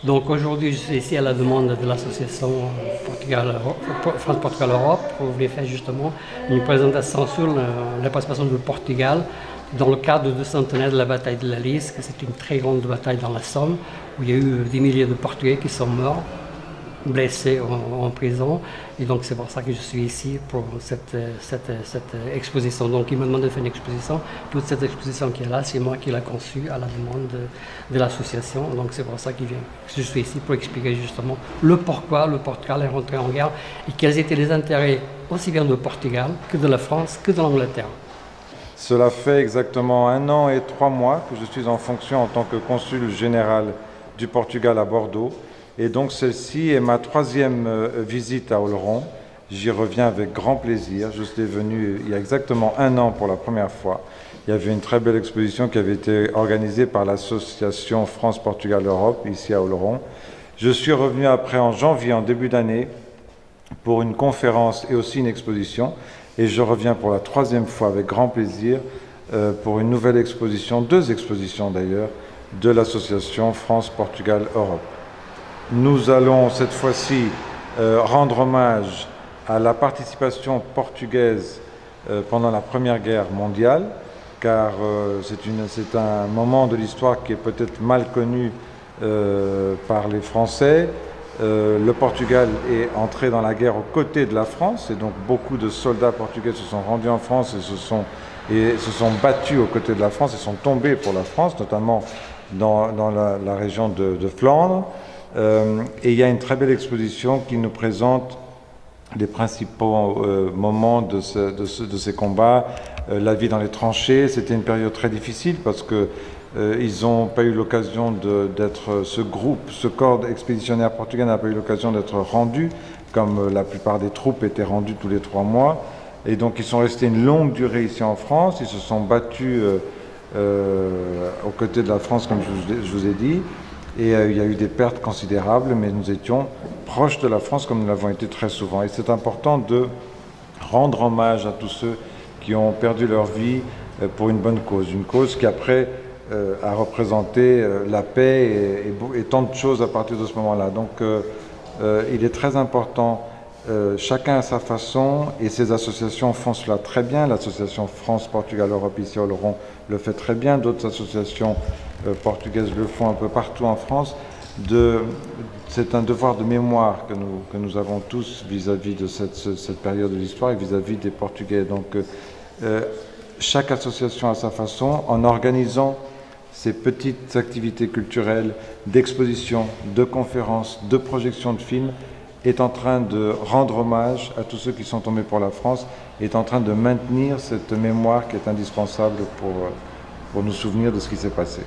Donc aujourd'hui, je suis ici à la demande de l'association France-Portugal Europe pour vous faire justement une présentation sur la participation du Portugal dans le cadre du centenaire de la bataille de la Lys, que c'est une très grande bataille dans la Somme, où il y a eu des milliers de Portugais qui sont morts, blessés en prison. Et donc c'est pour ça que je suis ici pour cette exposition. Donc il m'a demandé de faire une exposition. Toute cette exposition qui est là, c'est moi qui l'ai conçue à la demande de l'association. Donc c'est pour ça que je suis ici pour expliquer justement le pourquoi le Portugal est rentré en guerre et quels étaient les intérêts aussi bien du Portugal que de la France que de l'Angleterre. Cela fait exactement 1 an et 3 mois que je suis en fonction en tant que consul général du Portugal à Bordeaux. Et donc celle-ci est ma 3e visite à Oloron. J'y reviens avec grand plaisir. Je suis venu il y a exactement 1 an pour la première fois. Il y avait une très belle exposition qui avait été organisée par l'association France-Portugal Europe ici à Oloron. Je suis revenu après en janvier, en début d'année, pour une conférence et aussi une exposition. Et je reviens pour la 3e fois avec grand plaisir pour une nouvelle exposition, 2 expositions d'ailleurs, de l'association France-Portugal Europe. Nous allons cette fois-ci rendre hommage à la participation portugaise pendant la Première Guerre mondiale, car c'est un moment de l'histoire qui est peut-être mal connu par les Français. Le Portugal est entré dans la guerre aux côtés de la France, et donc beaucoup de soldats portugais se sont rendus en France et se sont battus aux côtés de la France et sont tombés pour la France, notamment dans la région de Flandre. Et il y a une très belle exposition qui nous présente les principaux moments de ces combats, la vie dans les tranchées. C'était une période très difficile parce que ils n'ont pas eu l'occasion d'être, ce corps expéditionnaire portugais n'a pas eu l'occasion d'être rendu, comme la plupart des troupes étaient rendues tous les 3 mois. Et donc ils sont restés une longue durée ici en France, ils se sont battus aux côtés de la France, comme je vous ai dit. Et il y a eu des pertes considérables, mais nous étions proches de la France comme nous l'avons été très souvent. Et c'est important de rendre hommage à tous ceux qui ont perdu leur vie pour une bonne cause. Une cause qui après a représenté la paix et tant de choses à partir de ce moment-là. Donc il est très important, chacun à sa façon, et ces associations font cela très bien. L'association France-Portugal Europe ici à Oloron le fait très bien, d'autres associations portugaises le font un peu partout en France. C'est un devoir de mémoire que nous avons tous vis-à-vis de cette période de l'histoire et vis-à-vis des Portugais. Donc chaque association à sa façon, en organisant ces petites activités culturelles, d'expositions, de conférences, de projections de films, est en train de rendre hommage à tous ceux qui sont tombés pour la France, est en train de maintenir cette mémoire qui est indispensable pour nous souvenir de ce qui s'est passé.